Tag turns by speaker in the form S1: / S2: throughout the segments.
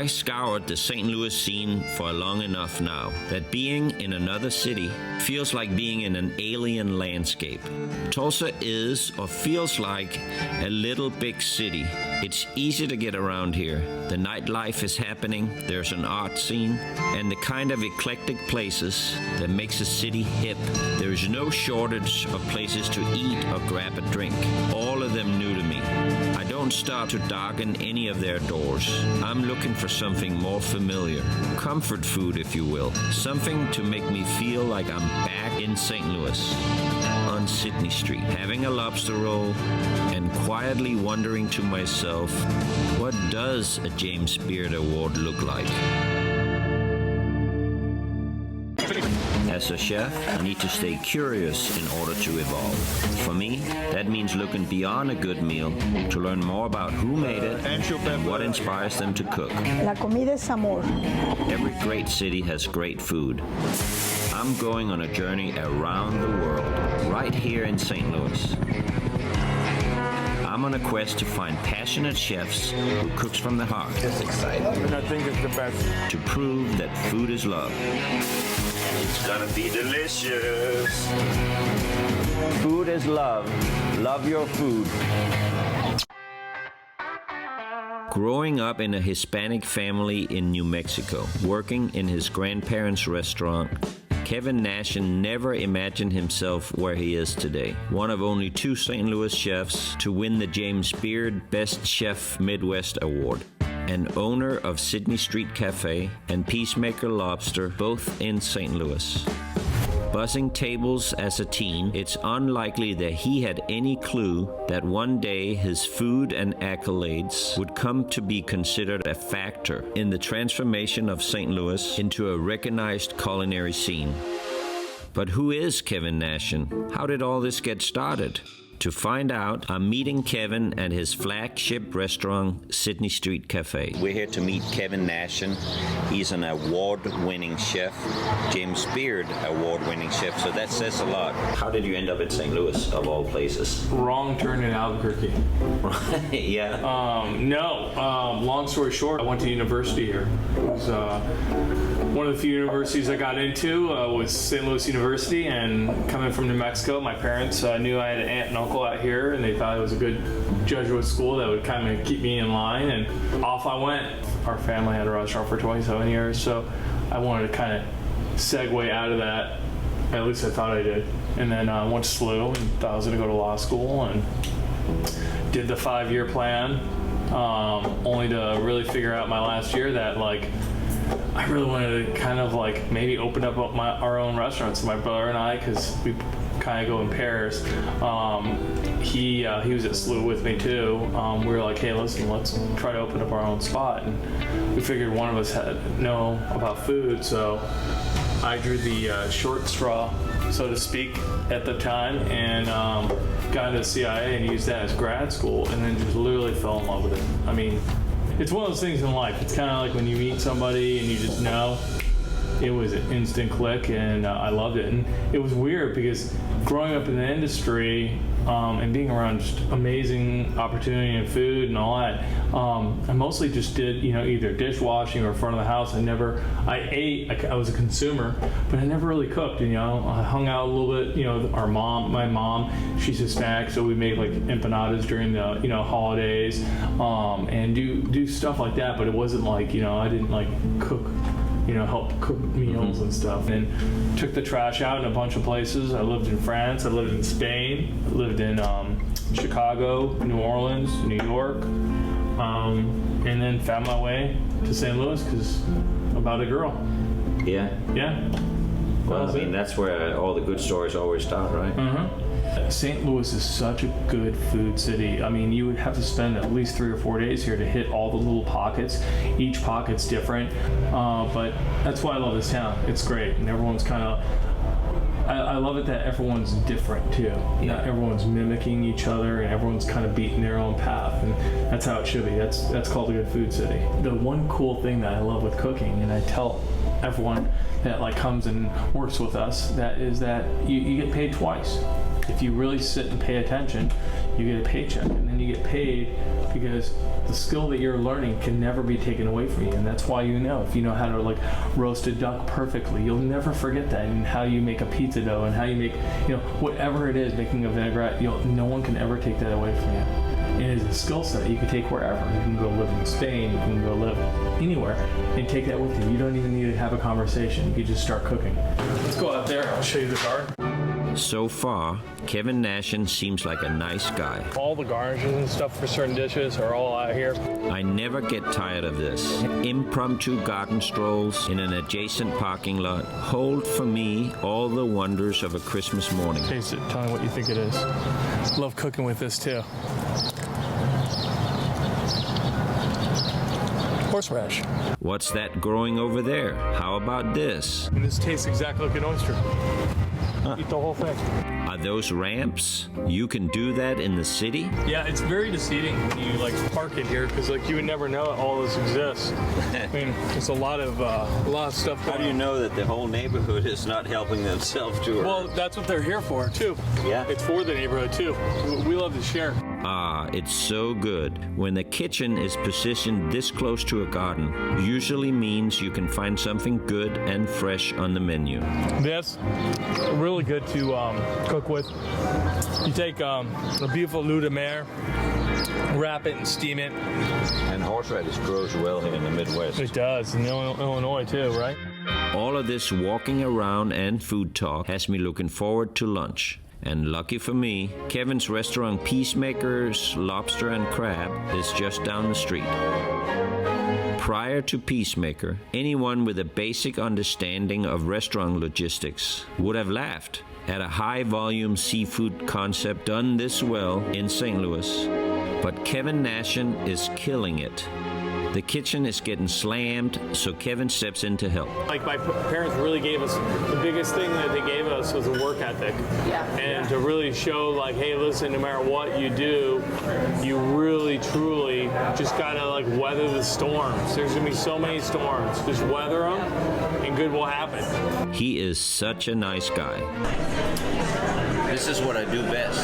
S1: I scoured the St. Louis scene for long enough now that being in another city feels like being in an alien landscape. Tulsa is or feels like a little big city. It's easy to get around here. The nightlife is happening, there's an art scene, and the kind of eclectic places that makes a city hip. There's no shortage of places to eat or grab a drink, all of them new to me. I don't start to darken any of their doors. I'm looking for something more familiar. Comfort food, if you will. Something to make me feel like I'm back in St. Louis on Sidney Street, having a lobster roll and quietly wondering to myself, what does a James Beard Award look like? As a chef, I need to stay curious in order to evolve. For me, that means looking beyond a good meal to learn more about who made it and what inspires them to cook.
S2: La comida es amor.
S1: Every great city has great food. I'm going on a journey around the world, right here in St. Louis. I'm on a quest to find passionate chefs who cooks from the heart.
S3: It's exciting. And I think it's the best.
S1: To prove that food is love. It's gonna be delicious. Food is love. Love your food. Growing up in a Hispanic family in New Mexico, working in his grandparents' restaurant, Kevin Nashan never imagined himself where he is today. One of only 2 St. Louis chefs to win the James Beard Best Chef Midwest Award. And owner of Sidney Street Cafe and Peacemaker Lobster, both in St. Louis. Buzzing tables as a teen, it's unlikely that he had any clue that one day his food and accolades would come to be considered a factor in the transformation of St. Louis into a recognized culinary scene. But who is Kevin Nashan? How did all this get started? To find out, I'm meeting Kevin at his flagship restaurant, Sidney Street Cafe. We're here to meet Kevin Nashan. He's an award-winning chef, James Beard award-winning chef, so that says a lot. How did you end up in St. Louis, of all places?
S4: Wrong turn in Albuquerque.
S1: Right, yeah.
S4: Long story short, I went to university here. It was one of the few universities I got into was St. Louis University, and coming from New Mexico, my parents knew I had an aunt and uncle out here, and they thought it was a good Jesuit school that would kind of keep me in line, and off I went. Our family had a restaurant for 27 years, so I wanted to kind of segue out of that. At least I thought I did. And then I went to SLU and thought I was going to go to law school, and did the 5-year plan, only to really figure out my last year that I really wanted to kind of maybe open up our own restaurants. My brother and I, because we kind of go in pairs. He was at SLU with me too. We were like, hey, listen, let's try to open up our own spot. And we figured one of us had know about food, so I drew the short straw, so to speak, at the time, and got into the CIA and used that as grad school, and then just literally fell in love with it. I mean, it's one of those things in life. It's kind of like when you meet somebody and you just know. It was an instant click, and I loved it. And it was weird because growing up in the industry and being around just amazing opportunity and food and all that, I mostly just did, either dishwashing or front of the house. I ate, I was a consumer, but I never really cooked. I hung out a little bit. My mom, she's Hispanic, so we made empanadas during the holidays, and do stuff like that. But it wasn't I didn't cook. Help cook meals and stuff. And took the trash out in a bunch of places. I lived in France, I lived in Spain, I lived in Chicago, New Orleans, New York, and then found my way to St. Louis because about a girl.
S1: Yeah?
S4: Yeah.
S1: Well, that's where all the good stories always start, right?
S4: Mm-hmm. St. Louis is such a good food city. I mean, you would have to spend at least 3 or 4 days here to hit all the little pockets. Each pocket's different, but that's why I love this town. It's great, and everyone's kind of. I love it that everyone's different too.
S1: Yeah.
S4: Not everyone's mimicking each other, and everyone's kind of beating their own path, and that's how it should be. That's called a good food city. The one cool thing that I love with cooking, and I tell everyone that comes and works with us, that is that you get paid twice. If you really sit and pay attention, you get a paycheck, and then you get paid because the skill that you're learning can never be taken away from you. And that's why, you know, if you know how to like roast a duck perfectly, you'll never forget that. And how you make a pizza dough and how you make, you know, whatever it is, making a vinaigrette, no one can ever take that away from you. It is a skill set you can take wherever. You can go live in Spain, you can go live anywhere and take that with you. You don't even need to have a conversation. You can just start cooking. Let's go out there, I'll show you the garden.
S1: So far, Kevin Nashan seems like a nice guy.
S4: All the garnishes and stuff for certain dishes are all out here.
S1: I never get tired of this. Impromptu garden strolls in an adjacent parking lot hold for me all the wonders of a Christmas morning.
S4: Taste it, tell me what you think it is. Love cooking with this too. Horseradish.
S1: What's that growing over there? How about this?
S4: And this tastes exactly like an oyster. Eat the whole thing.
S1: Are those ramps? You can do that in the city?
S4: Yeah, it's very deceiving when you like park it here because like you would never know all this exists. I mean, it's a lot of stuff.
S1: How do you know that the whole neighborhood is not helping themselves to her?
S4: Well, that's what they're here for too.
S1: Yeah.
S4: It's for the neighborhood too. We love to share.
S1: Ah, it's so good. When the kitchen is positioned this close to a garden, usually means you can find something good and fresh on the menu.
S4: This really good to cook with. You take a beautiful lou de mer, wrap it and steam it.
S1: And horseradish grows well here in the Midwest.
S4: It does, in Illinois too, right?
S1: All of this walking around and food talk has me looking forward to lunch. And lucky for me, Kevin's restaurant Peacemaker's Lobster and Crab is just down the street. Prior to Peacemaker, anyone with a basic understanding of restaurant logistics would have laughed at a high-volume seafood concept done this well in St. Louis. But Kevin Nashan is killing it. The kitchen is getting slammed, so Kevin steps in to help.
S4: Like my parents really gave us, the biggest thing that they gave us was a work ethic. Yeah. And to really show like, hey, listen, no matter what you do, you really, truly just gotta like weather the storms. There's gonna be so many storms. Just weather them and good will happen.
S1: He is such a nice guy.
S2: This is what I do best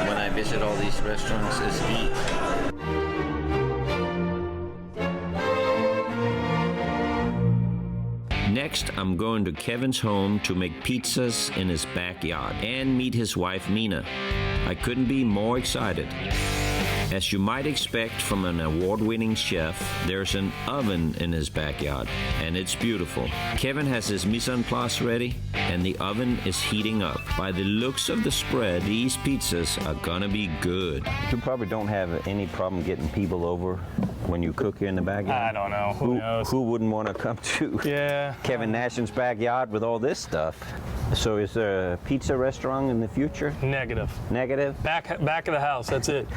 S2: when I visit all these restaurants is eat.
S1: Next, I'm going to Kevin's home to make pizzas in his backyard and meet his wife, Mina. I couldn't be more excited. As you might expect from an award-winning chef, there's an oven in his backyard, and it's beautiful. Kevin has his mise en place ready, and the oven is heating up. By the looks of the spread, these pizzas are gonna be good.
S5: You probably don't have any problem getting people over when you cook here in the backyard.
S4: I don't know. Who knows?
S5: Who wouldn't want to come to Kevin Nashan's backyard with all this stuff? So is there a pizza restaurant in the future?
S4: Negative.
S5: Negative?
S4: Back of the house, that's it.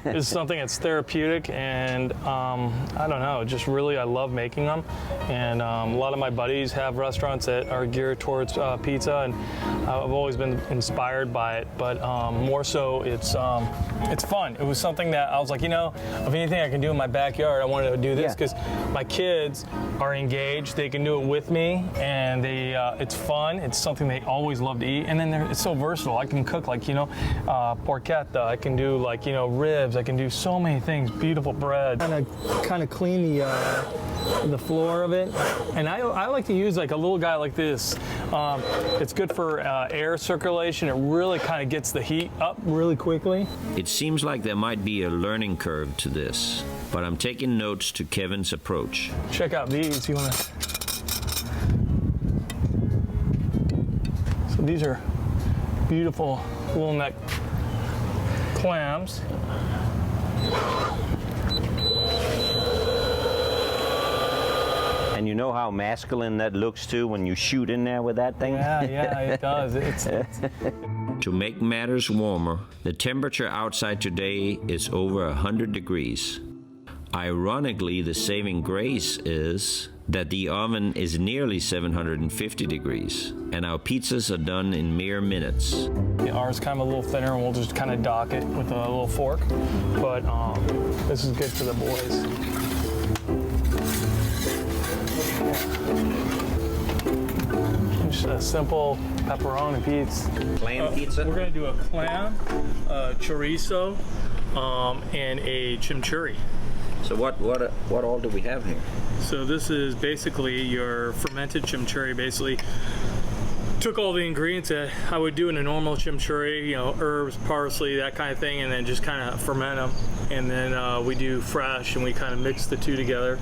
S4: It's something that's therapeutic, and I don't know, just really I love making them. And a lot of my buddies have restaurants that are geared towards pizza, and I've always been inspired by it. But more so, it's fun. It was something that I was like, you know, if anything I can do in my backyard, I wanted to do this because my kids are engaged. They can do it with me, and it's fun. It's something they always love to eat, and then it's so versatile. I can cook like, you know, porchetta. I can do like, you know, ribs. I can do so many things. Beautiful bread. Kind of clean the floor of it, and I like to use like a little guy like this. It's good for air circulation. It really kind of gets the heat up really quickly.
S1: It seems like there might be a learning curve to this, but I'm taking notes to Kevin's approach.
S4: Check out these. You want to? So these are beautiful little neck clams.
S5: And you know how masculine that looks too when you shoot in there with that thing?
S4: Yeah, it does.
S1: To make matters warmer, the temperature outside today is over 100 degrees. Ironically, the saving grace is that the oven is nearly 750 degrees, and our pizzas are done in mere minutes.
S4: Ours is kind of a little thinner, and we'll just kind of dock it with a little fork. But this is good for the boys. just a simple pepperoni pizza.
S1: Clam pizza?
S4: We're gonna do a clam, chorizo, and a chimichurri.
S1: So what all do we have here?
S4: So this is basically your fermented chimichurri. Basically, took all the ingredients that I would do in a normal chimichurri, you know, herbs, parsley, that kind of thing, and then just kind of ferment them. And then we do fresh, and we kind of mix the two together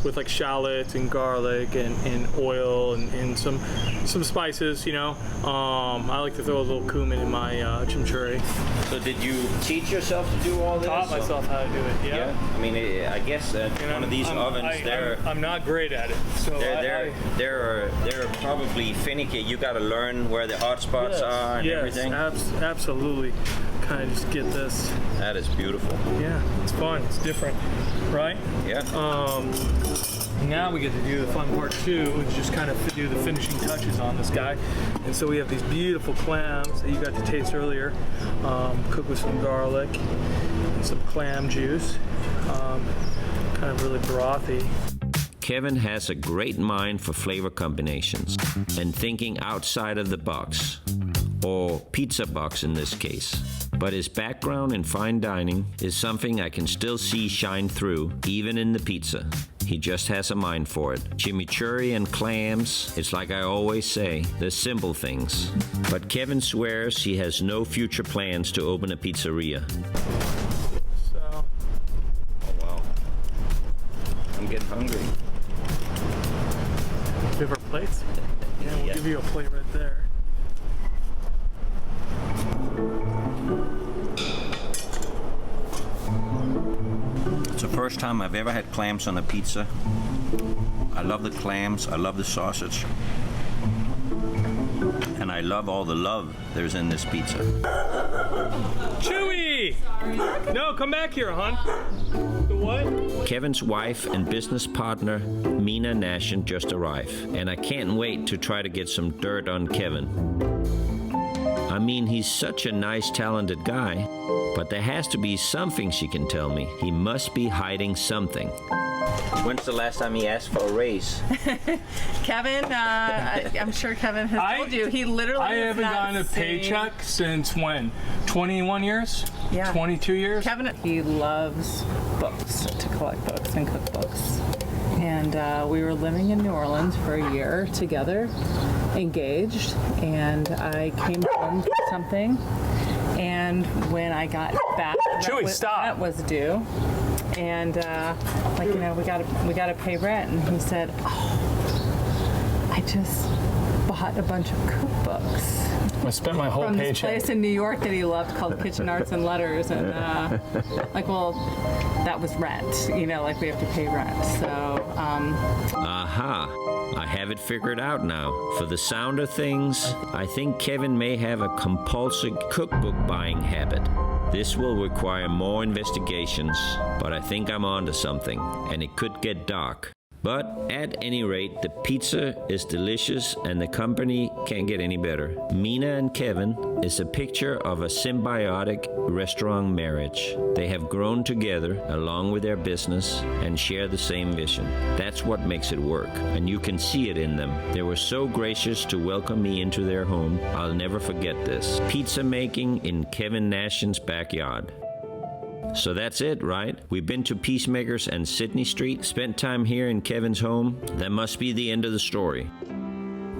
S4: with like shallots and garlic and oil and some spices, you know. I like to throw a little cumin in my chimichurri.
S1: So did you teach yourself to do all this?
S4: Taught myself how to do it. Yeah.
S1: I mean, I guess one of these ovens,
S4: I'm not great at it. So
S1: they're probably finicky. You got to learn where the hot spots are and everything.
S4: Absolutely. Kind of just get this.
S1: That is beautiful.
S4: Yeah, it's fun. It's different, right?
S1: Yeah.
S4: Now we get to do the fun part too, which is just kind of do the finishing touches on this guy. And so we have these beautiful clams that you got to taste earlier, cooked with some garlic and some clam juice, kind of really brothy.
S1: Kevin has a great mind for flavor combinations and thinking outside of the box, or pizza box in this case. But his background in fine dining is something I can still see shine through, even in the pizza. He just has a mind for it. Chimichurri and clams, it's like I always say, the simple things. But Kevin swears he has no future plans to open a pizzeria.
S4: So.
S1: Oh wow. I'm getting hungry.
S4: Do you have our plates? Yeah, we'll give you a plate right there.
S1: It's the first time I've ever had clams on a pizza. I love the clams, I love the sausage, and I love all the love there's in this pizza.
S4: Chewy! No, come back here, hon. The what?
S1: Kevin's wife and business partner, Kevin Nashan, just arrived, and I can't wait to try to get some dirt on Kevin. I mean, he's such a nice, talented guy, but there has to be something she can tell me. He must be hiding something. When's the last time he asked for a raise?
S6: Kevin, I'm sure Kevin has told you. He literally
S4: I haven't gotten a paycheck since when? 21 years?
S6: Yeah.
S4: 22 years?
S6: Kevin, he loves books, to collect books and cookbooks. And we were living in New Orleans for a year together, engaged, and I came home for something. And when I got back, that was due. And like, you know, we got to pay rent. And he said, "Oh, I just bought a bunch of cookbooks."
S4: I spent my whole
S6: from this
S4: paycheck.
S6: place in New York that he loved called Kitchen Arts and Letters, and like, well, that was rent, you know, like we have to pay rent. So,
S1: Aha! I have it figured out now. For the sound of things, I think Kevin may have a compulsive cookbook buying habit. This will require more investigations, but I think I'm onto something, and it could get dark. But at any rate, the pizza is delicious and the company can't get any better. Mina and Kevin is a picture of a symbiotic restaurant marriage. They have grown together along with their business and share the same vision. That's what makes it work, and you can see it in them. They were so gracious to welcome me into their home. I'll never forget this. Pizza making in Kevin Nashan's backyard. So that's it, right? We've been to Peacemakers and Sidney Street, spent time here in Kevin's home. That must be the end of the story.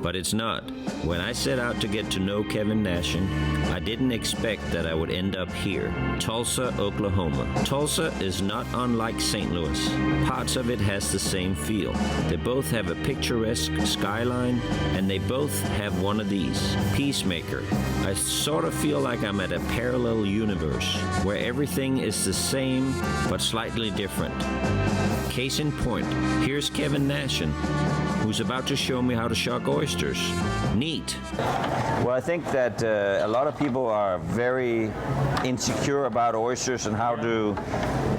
S1: But it's not. When I set out to get to know Kevin Nashan, I didn't expect that I would end up here, Tulsa, Oklahoma. Tulsa is not unlike St. Louis. Parts of it has the same feel. They both have a picturesque skyline, and they both have one of these, Peacemaker. I sort of feel like I'm at a parallel universe, where everything is the same, but slightly different. Case in point, here's Kevin Nashan, who's about to show me how to shuck oysters. Neat.
S5: Well, I think that a lot of people are very insecure about oysters and how to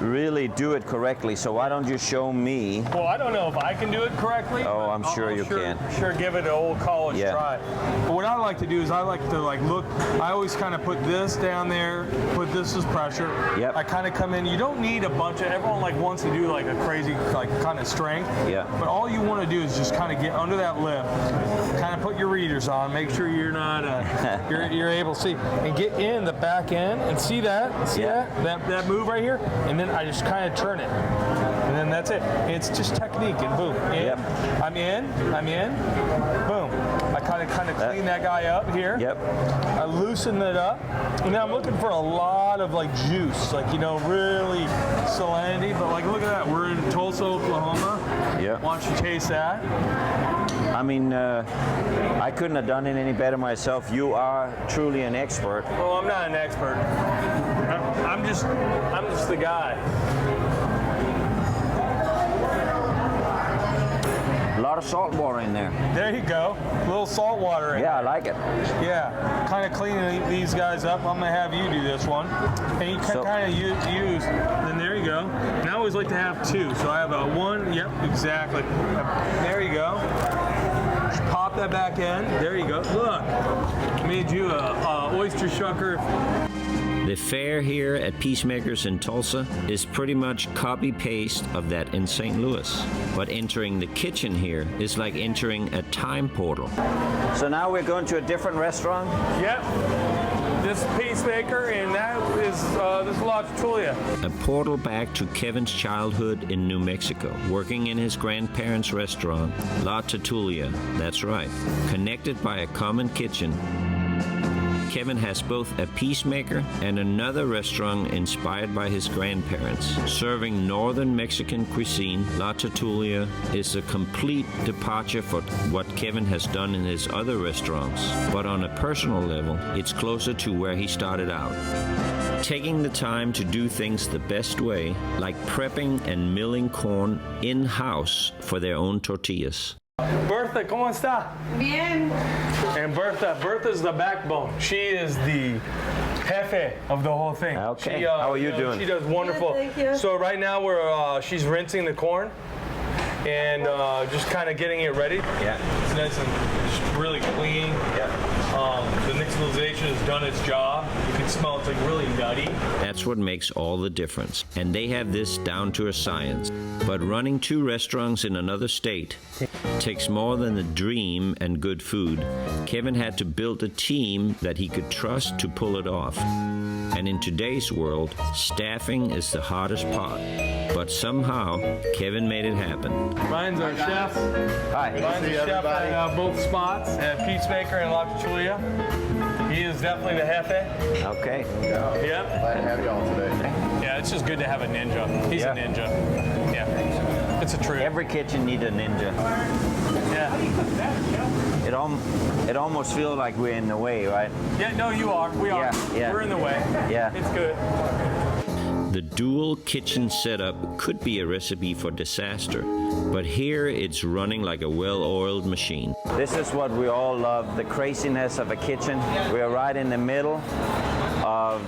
S5: really do it correctly. So why don't you show me?
S4: Well, I don't know if I can do it correctly.
S5: Oh, I'm sure you can.
S4: Sure, give it an old college try. But what I like to do is I like to look. I always kind of put this down there, put this as pressure.
S5: Yep.
S4: I kind of come in. You don't need a bunch of. Everyone wants to do like a crazy kind of strength.
S5: Yeah.
S4: But all you want to do is just kind of get under that lip,
S7: kind of put your readers on. Make sure you're not you're able to see, and get in the back end and see that. See that move right here, and then I just kind of turn it, and then that's it. It's just technique, and boom. In. I'm in. Boom. I kind of clean that guy up here. I loosen it up, and now I'm looking for a lot of like juice, like really salinity. But like, look at that. We're in Tulsa, Oklahoma. Why don't you taste that?
S5: I mean, I couldn't have done it any better myself. You are truly an expert.
S7: Well, I'm not an expert. I'm just the guy.
S5: A lot of salt water in there.
S7: There you go. A little salt water in there.
S5: I like it.
S7: Yeah, kind of cleaning these guys up. I'm gonna have you do this one, and you can kind of use. Then there you go. And I always like to have two, so I have a one. Yep, exactly. There you go. Just pop that back in. There you go. Look, made you a oyster shucker.
S1: The fare here at Peacemakers in Tulsa is pretty much copy-paste of that in St. Louis. But entering the kitchen here is like entering a time portal.
S5: So now we're going to a different restaurant?
S7: Yep. This is Peacemaker, and that is this is LaTertullia.
S1: A portal back to Kevin's childhood in New Mexico, working in his grandparents' restaurant, LaTertullia. That's right. Connected by a common kitchen, Kevin has both a Peacemaker and another restaurant inspired by his grandparents. Serving northern Mexican cuisine, LaTertullia is a complete departure for what Kevin has done in his other restaurants. But on a personal level, it's closer to where he started out. Taking the time to do things the best way, like prepping and milling corn in-house for their own tortillas.
S7: Bertha, ¿cómo está?
S8: Bien.
S7: And Bertha's the backbone. She is the jefe of the whole thing.
S5: Okay.
S7: She,
S5: how are you doing?
S7: She does wonderful.
S8: Good, thank you.
S7: So right now she's rinsing the corn and just kind of getting it ready. It's nice and just really clean. The nixtamalization has done its job. You can smell it's like really nutty.
S1: That's what makes all the difference. And they have this down to a science. But running 2 restaurants in another state takes more than a dream and good food. Kevin had to build a team that he could trust to pull it off. And in today's world, staffing is the hardest part. But somehow, Kevin made it happen.
S7: Ryan's our chef.
S5: Hi.
S7: Ryan's the chef at both spots, at Peacemaker and LaTertullia. He is definitely the jefe.
S5: Okay.
S7: Yep.
S3: Glad to have you all today.
S7: Yeah, it's just good to have a ninja. He's a ninja. Yeah. It's a treat.
S5: Every kitchen needs a ninja.
S7: Yeah.
S5: It almost feels like we're in the way, right?
S7: Yeah, no, you are. We are.
S5: Yeah.
S7: We're in the way.
S5: Yeah.
S7: It's good.
S1: The dual kitchen setup could be a recipe for disaster, but here it's running like a well-oiled machine.
S5: This is what we all love, the craziness of a kitchen. We're right in the middle of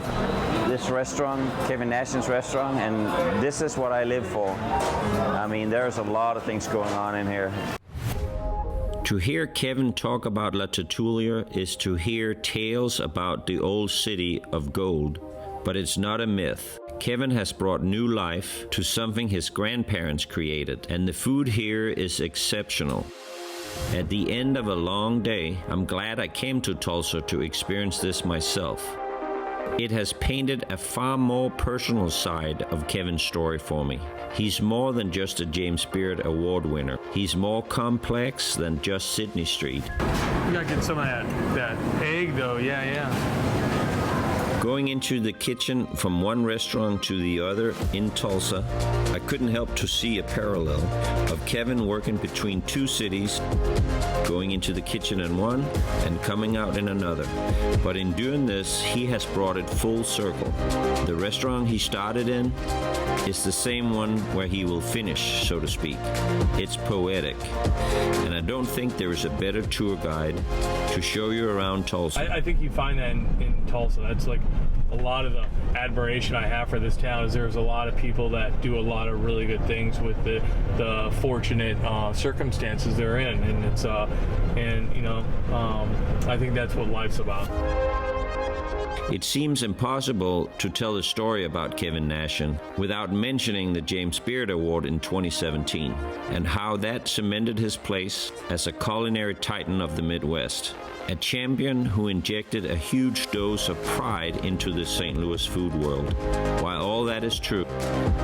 S5: this restaurant, Kevin Nashan's restaurant, and this is what I live for. I mean, there's a lot of things going on in here.
S1: To hear Kevin talk about LaTertullia is to hear tales about the old city of gold. But it's not a myth. Kevin has brought new life to something his grandparents created, and the food here is exceptional. At the end of a long day, I'm glad I came to Tulsa to experience this myself. It has painted a far more personal side of Kevin's story for me. He's more than just a James Beard Award winner. He's more complex than just Sidney Street.
S7: You gotta get some of that egg though, yeah.
S1: Going into the kitchen from one restaurant to the other in Tulsa, I couldn't help to see a parallel of Kevin working between 2 cities, going into the kitchen in one and coming out in another. But in doing this, he has brought it full circle. The restaurant he started in is the same one where he will finish, so to speak. It's poetic. And I don't think there is a better tour guide to show you around Tulsa.
S7: I think you find that in Tulsa. That's like a lot of the admiration I have for this town is there's a lot of people that do a lot of really good things with the fortunate circumstances they're in, and it's I think that's what life's about.
S1: It seems impossible to tell the story about Kevin Nashan without mentioning the James Beard Award in 2017 and how that cemented his place as a culinary titan of the Midwest. A champion who injected a huge dose of pride into the St. Louis food world. While all that is true,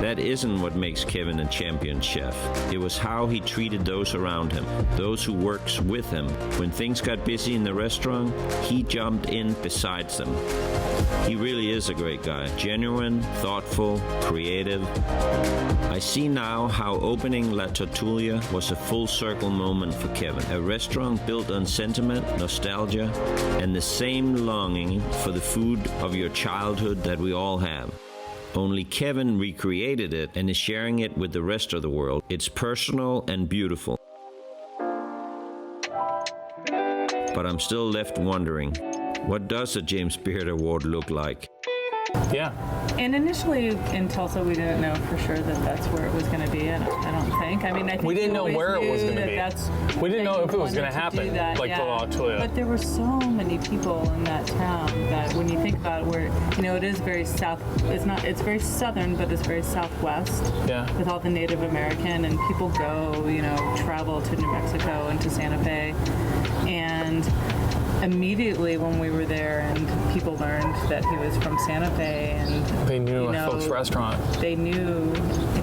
S1: that isn't what makes Kevin a champion chef. It was how he treated those around him, those who works with him. When things got busy in the restaurant, he jumped in besides them. He really is a great guy. Genuine, thoughtful, creative. I see now how opening LaTertullia was a full circle moment for Kevin. A restaurant built on sentiment, nostalgia, and the same longing for the food of your childhood that we all have. Only Kevin recreated it and is sharing it with the rest of the world. It's personal and beautiful. But I'm still left wondering, what does a James Beard Award look like?
S4: Yeah.
S6: And initially in Tulsa, we didn't know for sure that that's where it was going to be. I don't think. I mean, I think
S4: We didn't know
S6: always
S4: where it was
S6: knew
S4: going to
S6: that
S4: be. We didn't know if it was
S6: wanted
S4: going to happen,
S6: do that,
S4: like
S6: yeah.
S4: LaTertullia.
S6: But there were so many people in that town that when you think about it, where, you know, it is very south. It's very southern, but it's very southwest.
S4: Yeah.
S6: With all the Native American, and people go, you know, travel to New Mexico and to Santa Fe, and immediately when we were there and people learned that he was from Santa Fe, and
S4: They knew a folks' restaurant.
S6: They knew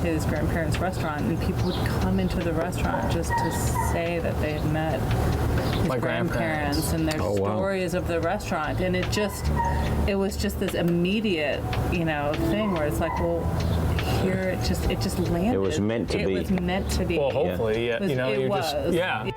S6: his grandparents' restaurant, and people would come into the restaurant just to say that they had met his
S4: My grandparents.
S6: and their stories of the restaurant. And it was just this immediate, you know, thing where it's like, well, here it just landed.
S5: It was meant to be.
S6: It was meant to be.
S4: Well, hopefully, yeah. You know,
S6: It
S4: you
S6: was.
S4: just, yeah.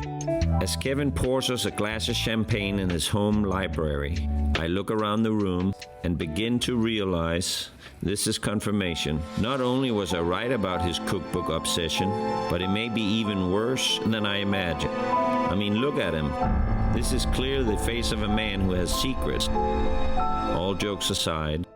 S1: As Kevin pours us a glass of champagne in his home library, I look around the room and begin to realize this is confirmation. Not only was I right about his cookbook obsession, but it may be even worse than I imagined. I mean, look at him. This is clearly the face of a man who has secrets. All jokes aside,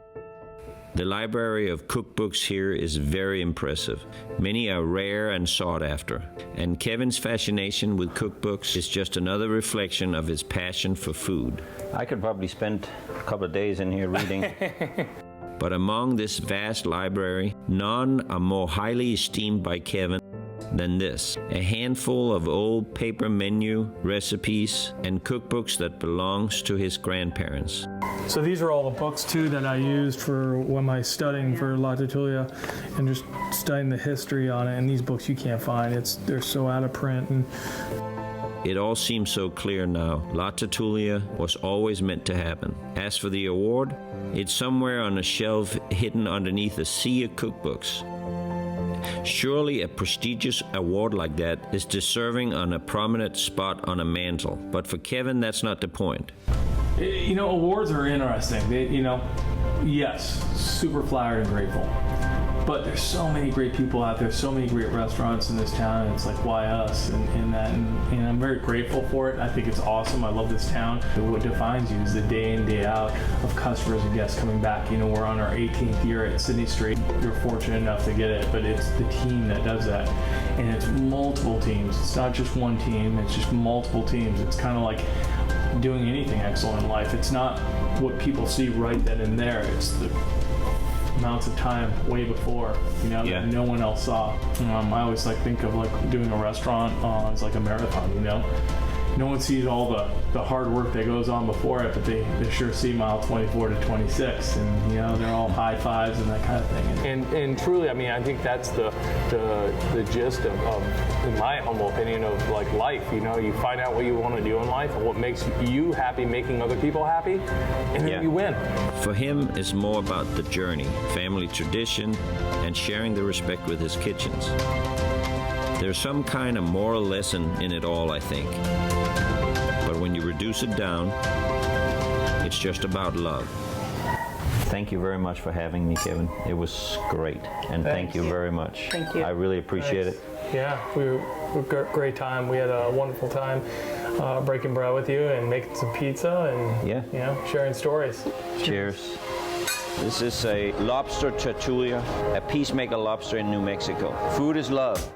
S1: the library of cookbooks here is very impressive. Many are rare and sought after. And Kevin's fascination with cookbooks is just another reflection of his passion for food.
S5: I could probably spend a couple of days in here reading.
S1: But among this vast library, none are more highly esteemed by Kevin than this. A handful of old paper menu, recipes, and cookbooks that belongs to his grandparents.
S7: So these are all the books too that I used for when I studying for LaTertullia and just studying the history on it. And these books you can't find. They're so out of print. And
S1: it all seems so clear now. LaTertullia was always meant to happen. As for the award, it's somewhere on a shelf hidden underneath a sea of cookbooks. Surely a prestigious award like that is deserving on a prominent spot on a mantle. But for Kevin, that's not the point.
S4: You know, awards are interesting. Yes, super flattered and grateful. But there's so many great people out there, so many great restaurants in this town, and it's like, why us? And I'm very grateful for it. I think it's awesome. I love this town. What defines you is the day in, day out of customers and guests coming back. You know, we're on our 18th year at Sidney Street. You're fortunate enough to get it, but it's the team that does that. And it's multiple teams. It's not just one team, it's just multiple teams. It's kind of like doing anything excellent in life. It's not what people see right then and there. It's the amounts of time way before, you know, that no one else saw. I always think of doing a restaurant as like a marathon, you know. No one sees all the hard work that goes on before it, but they sure see mile 24 to 26, and you know, they're all high fives and that kind of thing. And truly, I mean, I think that's the gist of, in my humble opinion, of like life. You know, you find out what you want to do in life and what makes you happy, making other people happy, and then you win.
S1: For him, it's more about the journey, family tradition, and sharing the respect with his kitchens. There's some kind of moral lesson in it all, I think. But when you reduce it down, it's just about love.
S5: Thank you very much for having me, Kevin. It was great, and thank you very much.
S6: Thank you.
S5: I really appreciate it.
S7: yeah, we were great time. We had a wonderful time breaking bread with you and making some pizza and you know, sharing stories.
S5: Cheers. This is a lobster tortilla, a Peacemaker lobster in New Mexico. Food is love.